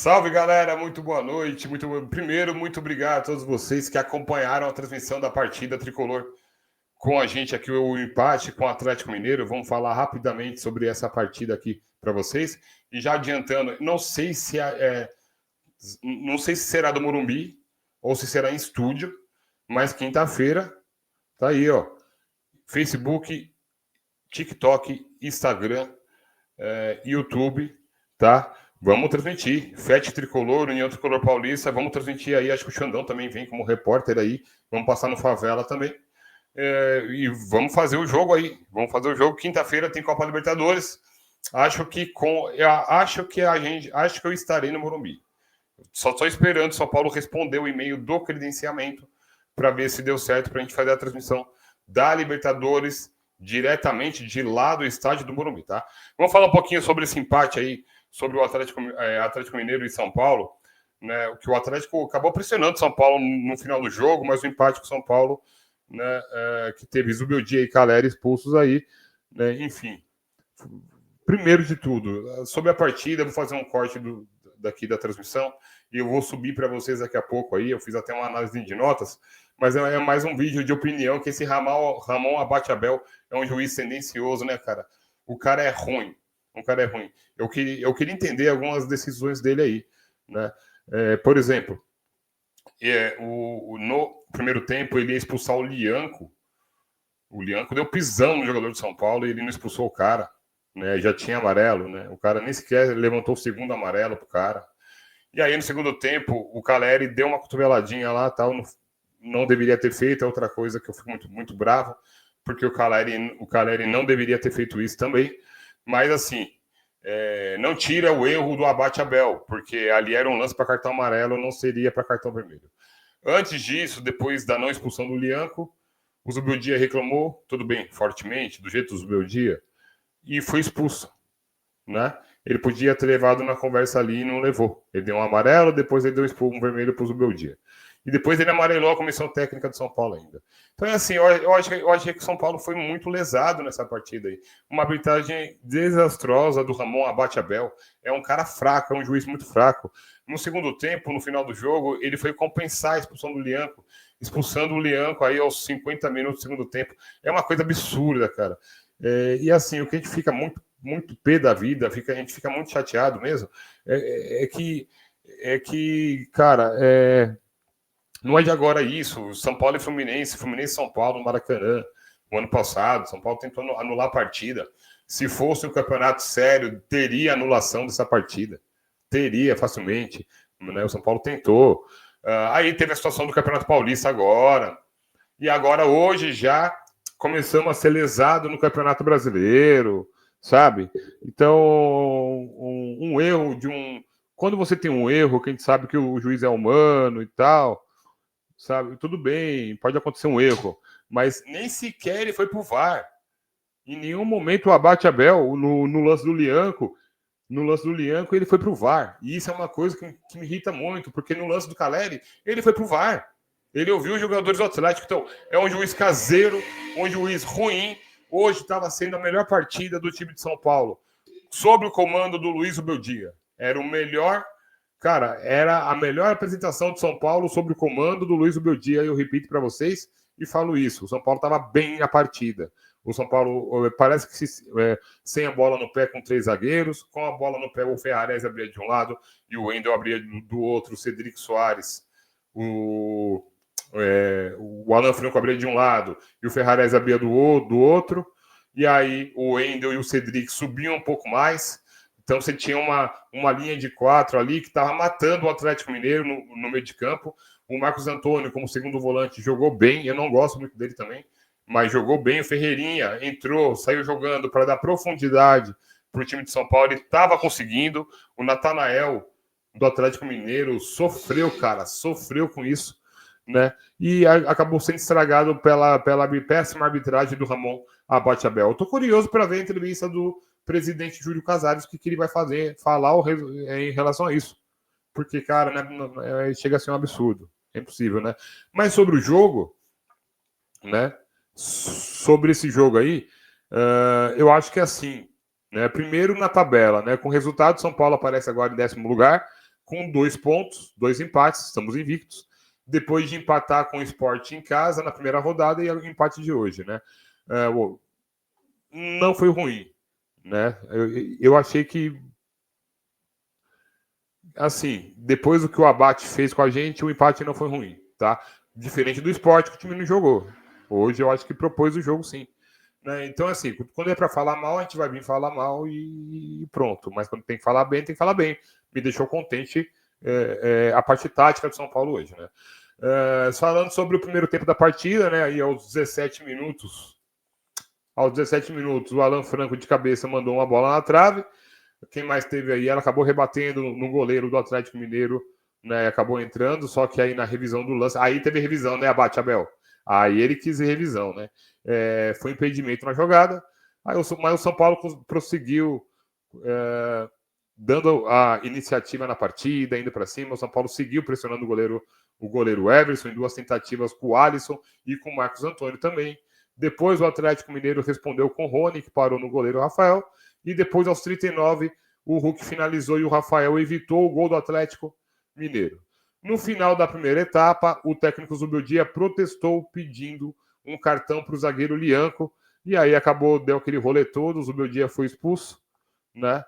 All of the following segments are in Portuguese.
Salve, galera, muito boa noite. Primeiro, muito obrigado a todos vocês que acompanharam a transmissão da partida tricolor com a gente aqui, o empate com o Atlético Mineiro. Vamos falar rapidamente sobre essa partida aqui para vocês. E já adiantando, não sei se será do Morumbi ou se será em estúdio, mas quinta-feira tá aí, ó. Facebook, TikTok, Instagram, YouTube, tá? Vamos transmitir. FET Tricolor, União Tricolor Paulista, vamos transmitir aí. Acho que o Xandão também vem como repórter aí. Vamos passar no Favela também. E vamos fazer o jogo aí. Vamos fazer o jogo. Quinta-feira tem Copa Libertadores. Acho que eu estarei no Morumbi. Só estou esperando o São Paulo responder o e-mail do credenciamento para ver se deu certo para a gente fazer a transmissão da Libertadores diretamente de lá do estádio do Morumbi, tá? Vamos falar um pouquinho sobre esse empate aí, sobre o Atlético Mineiro e São Paulo, né? Que o Atlético acabou pressionando São Paulo no final do jogo, mas o empate com São Paulo, né? Que teve Zubeldia e Caleri expulsos aí, né? Enfim. Primeiro de tudo, sobre a partida, vou fazer um corte daqui da transmissão e eu vou subir para vocês daqui a pouco aí. Eu fiz até uma análise de notas, mas é mais um vídeo de opinião que esse Ramon Abate-Abel é um juiz tendencioso, né, cara? O cara é ruim. Eu queria entender algumas decisões dele aí, né? Por exemplo, no primeiro tempo ele ia expulsar o Lianco. O Lianco deu pisão no jogador de São Paulo e ele não expulsou o cara, né? Já tinha amarelo, né? O cara nem sequer levantou o segundo amarelo pro cara. E aí no segundo tempo o Caleri deu uma cotoveladinha lá, tal, não deveria ter feito. É outra coisa que eu fico muito, muito bravo, porque o Caleri não deveria ter feito isso também. Mas assim, não tira o erro do Abate-Abel, porque ali era um lance para cartão amarelo, não seria para cartão vermelho. Antes disso, depois da não expulsão do Lianco, o Zubeldia reclamou, tudo bem, fortemente, do jeito do Zubeldia, e foi expulso, né? Ele podia ter levado na conversa ali e não levou. Ele deu um amarelo, depois ele deu um vermelho para o Zubeldia. E depois ele amarelou a comissão técnica de São Paulo ainda. Então, assim, eu achei que o São Paulo foi muito lesado nessa partida aí. Uma arbitragem desastrosa do Ramon Abate-Abel. É um cara fraco, é um juiz muito fraco. No segundo tempo, no final do jogo, ele foi compensar a expulsão do Lianco, expulsando o Lianco aí aos 50 minutos do segundo tempo. É uma coisa absurda, cara. E assim, o que a gente fica muito pé da vida, a gente fica muito chateado mesmo, é que, cara, não é de agora isso. São Paulo e Fluminense e São Paulo no Maracanã, no ano passado, São Paulo tentou anular a partida. Se fosse um campeonato sério, teria anulação dessa partida. Teria, facilmente. Né? O São Paulo tentou. Aí teve a situação do Campeonato Paulista agora. E agora, hoje, já começamos a ser lesado no Campeonato Brasileiro, sabe? Então, um erro de um... Quando você tem um erro, que a gente sabe que o juiz é humano e tal, sabe? Tudo bem, pode acontecer um erro, mas nem sequer ele foi pro VAR. Em nenhum momento o Abate-Abel, no lance do Lianco, ele foi pro VAR. E isso é uma coisa que me irrita muito, porque no lance do Caleri, ele foi pro VAR. Ele ouviu os jogadores do Atlético. Então, é um juiz caseiro, um juiz ruim. Hoje estava sendo a melhor partida do time de São Paulo, sob o comando do Luiz Ubeldia. Era o melhor... Cara, era a melhor apresentação de São Paulo sob o comando do Luiz Ubeldia. Eu repito para vocês e falo isso. O São Paulo estava bem na partida. O São Paulo parece que sem a bola no pé com 3 zagueiros, com a bola no pé o Ferrares abria de um lado e o Wendel abria do outro, o Cedric Soares, o Alan Franco abria de um lado e o Ferrares abria do outro, e aí o Wendel e o Cedric subiam um pouco mais. Então você tinha uma linha de 4 ali que estava matando o Atlético Mineiro no meio de campo. O Marcos Antônio, como segundo volante, jogou bem. Eu não gosto muito dele também, mas jogou bem. O Ferreirinha entrou, saiu jogando para dar profundidade para o time de São Paulo. Ele estava conseguindo. O Natanael, do Atlético Mineiro, sofreu com isso, né? E acabou sendo estragado pela péssima arbitragem do Ramon Abate-Abel. Eu estou curioso para ver a entrevista do presidente Júlio Casares, o que ele vai falar em relação a isso. Porque, cara, né, chega a ser um absurdo. É impossível, né? Mas sobre o jogo, né? Sobre esse jogo aí, eu acho que é assim. Né? Primeiro na tabela, né? Com o resultado, São Paulo aparece agora em 10º lugar, com 2 pontos, 2 empates, estamos invictos. Depois de empatar com o Sport em casa na primeira rodada e o empate de hoje, né? Não foi ruim, né? Eu achei que, assim, depois do que o Abate fez com a gente, o empate não foi ruim, tá? Diferente do Sport, que o time não jogou. Hoje eu acho que propôs o jogo, sim. Né? Então, assim, quando é para falar mal, a gente vai vir falar mal e pronto. Mas quando tem que falar bem, tem que falar bem. Me deixou contente a parte tática do São Paulo hoje, né? Falando sobre o primeiro tempo da partida, né? Aí aos 17 minutos, o Alan Franco de cabeça mandou uma bola na trave. Quem mais teve aí? Ela acabou rebatendo no goleiro do Atlético Mineiro, né? Acabou entrando, só que aí na revisão do lance. Aí teve revisão, né, Abate Abel? Aí ele quis revisão, né? Foi impedimento na jogada. Mas o São Paulo prosseguiu dando a iniciativa na partida, indo para cima. O São Paulo seguiu pressionando o goleiro Everson em 2 tentativas com o Alisson e com o Marcos Antônio também. Depois o Atlético Mineiro respondeu com o Rony, que parou no goleiro Rafael. E depois, aos 39, o Hulk finalizou e o Rafael evitou o gol do Atlético Mineiro. No final da primeira etapa, o técnico Zubeldia protestou pedindo um cartão para o zagueiro Lianco. E aí deu aquele rolê todo, o Zubeldia foi expulso, né?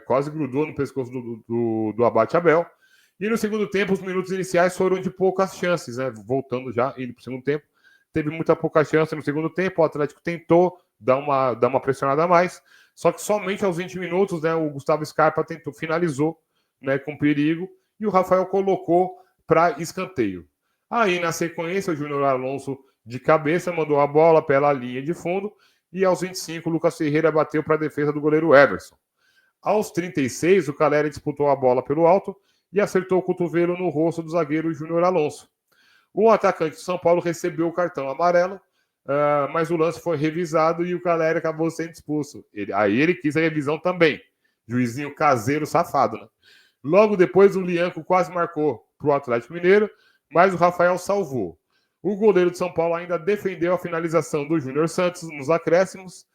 Quase grudou no pescoço do Abate Abel. E no segundo tempo, os minutos iniciais foram de poucas chances, né? Voltando já, indo para o segundo tempo. Teve muita pouca chance no segundo tempo, o Atlético tentou dar uma pressionada a mais, só que somente aos 20 minutos, né, o Gustavo Scarpa finalizou, né, com perigo, e o Rafael colocou para escanteio. Aí, na sequência, o Júnior Alonso de cabeça mandou a bola pela linha de fundo, e aos 25, o Lucas Ferreira bateu para a defesa do goleiro Everson. Aos 36, o Caleri disputou a bola pelo alto e acertou o cotovelo no rosto do zagueiro Júnior Alonso. O atacante de São Paulo recebeu o cartão amarelo, mas o lance foi revisado e o Caleri acabou sendo expulso. Aí ele quis a revisão também. Juizinho caseiro safado, né? Logo depois, o Lianco quase marcou para o Atlético Mineiro, mas o Rafael salvou. O goleiro de São Paulo ainda defendeu a finalização do Júnior Santos nos acréscimos.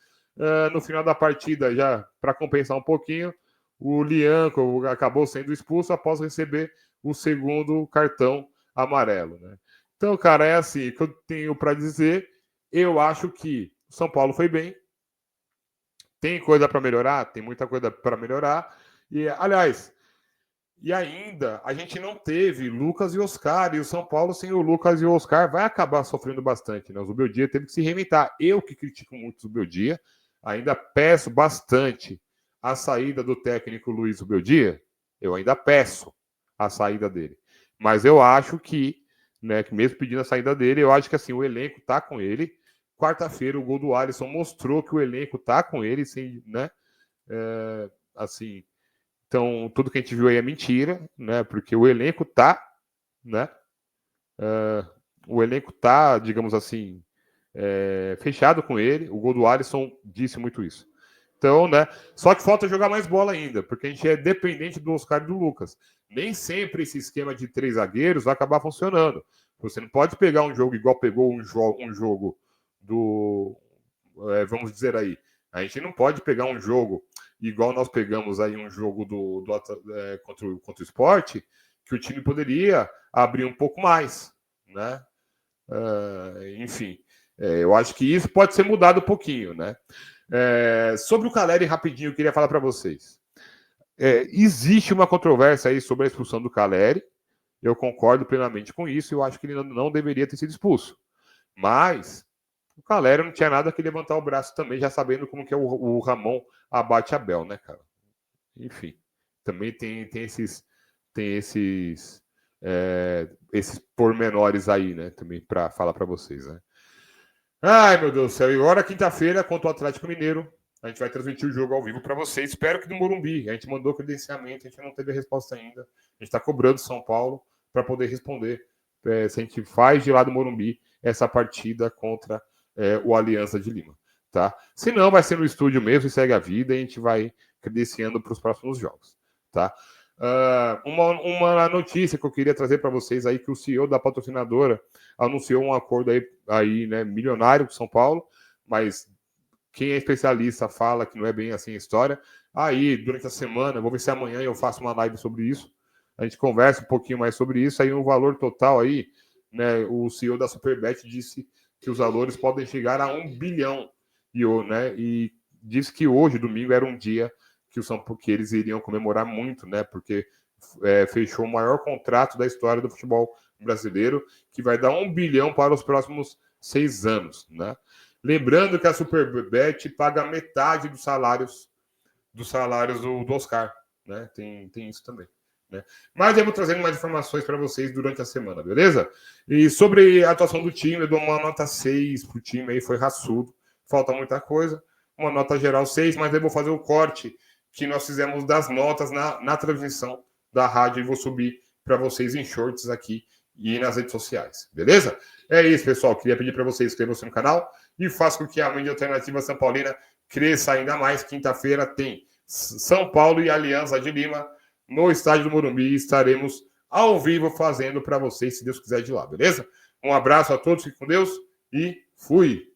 No final da partida, já para compensar um pouquinho, o Lianco acabou sendo expulso após receber o segundo cartão amarelo, né? Então, cara, é assim que eu tenho para dizer. Eu acho que o São Paulo foi bem. Tem coisa para melhorar? Tem muita coisa para melhorar. E, aliás, ainda a gente não teve Lucas e Oscar. E o São Paulo, sem o Lucas e o Oscar, vai acabar sofrendo bastante, né? O Zubeldia teve que se reinventar. Eu, que critico muito o Zubeldia, ainda peço bastante a saída do técnico Luiz Zubeldia. Eu ainda peço a saída dele. Mas eu acho que, né, que mesmo pedindo a saída dele, eu acho que assim, o elenco tá com ele. Quarta-feira, o gol do Alisson mostrou que o elenco tá com ele, sem, né? Assim, então tudo que a gente viu aí é mentira, né? Porque o elenco tá, né? O elenco tá, digamos assim, fechado com ele. O gol do Alisson disse muito isso. Então, né? Só que falta jogar mais bola ainda, porque a gente é dependente do Oscar e do Lucas. Nem sempre esse esquema de 3 zagueiros vai acabar funcionando. Você não pode pegar um jogo igual pegou um jogo do. Vamos dizer aí. A gente não pode pegar um jogo igual nós pegamos aí um jogo contra o Sport, que o time poderia abrir um pouco mais, né? Enfim, eu acho que isso pode ser mudado um pouquinho, né? Sobre o Caleri, rapidinho, eu queria falar para vocês. Existe uma controvérsia aí sobre a expulsão do Caleri. Eu concordo plenamente com isso. Eu acho que ele não deveria ter sido expulso. Mas o Caleri não tinha nada que levantar o braço também, já sabendo como que é o Ramon Abate Abel, né, cara? Enfim, também tem esses pormenores aí, né? Também para falar para vocês, né? Ai, meu Deus do céu. E agora, quinta-feira, contra o Atlético Mineiro, a gente vai transmitir o jogo ao vivo para vocês. Espero que no Morumbi. A gente mandou credenciamento, a gente não teve a resposta ainda. A gente está cobrando São Paulo para poder responder se a gente faz de lá do Morumbi essa partida contra o Aliança de Lima. Tá? Se não, vai ser no estúdio mesmo e segue a vida e a gente vai credenciando para os próximos jogos. Tá? Uma notícia que eu queria trazer para vocês aí, que o CEO da patrocinadora anunciou um acordo aí, né, milionário com São Paulo, mas quem é especialista fala que não é bem assim a história. Aí, durante a semana, vou ver se amanhã eu faço uma live sobre isso, a gente conversa um pouquinho mais sobre isso. Aí o valor total aí, né, o CEO da Superbet disse que os valores podem chegar a 1 bilhão. E disse que hoje, domingo, era um dia que eles iriam comemorar muito, né? Porque fechou o maior contrato da história do futebol brasileiro, que vai dar 1 bilhão para os próximos 6 anos, né? Lembrando que a Superbet paga metade dos salários do Oscar, né? Tem isso também, né? Mas eu vou trazendo mais informações para vocês durante a semana, beleza? E sobre a atuação do time, eu dou uma nota 6 pro time aí, foi raçudo, falta muita coisa, uma nota geral 6, mas eu vou fazer o corte que nós fizemos das notas na transmissão da rádio e vou subir para vocês em shorts aqui e nas redes sociais, beleza? É isso, pessoal. Queria pedir para vocês inscrevam-se no canal e façam com que a mídia alternativa São Paulina cresça ainda mais. Quinta-feira tem São Paulo e Aliança de Lima no estádio do Morumbi. Estaremos ao vivo fazendo para vocês, se Deus quiser, de lá, beleza? Um abraço a todos, fiquem com Deus e fui!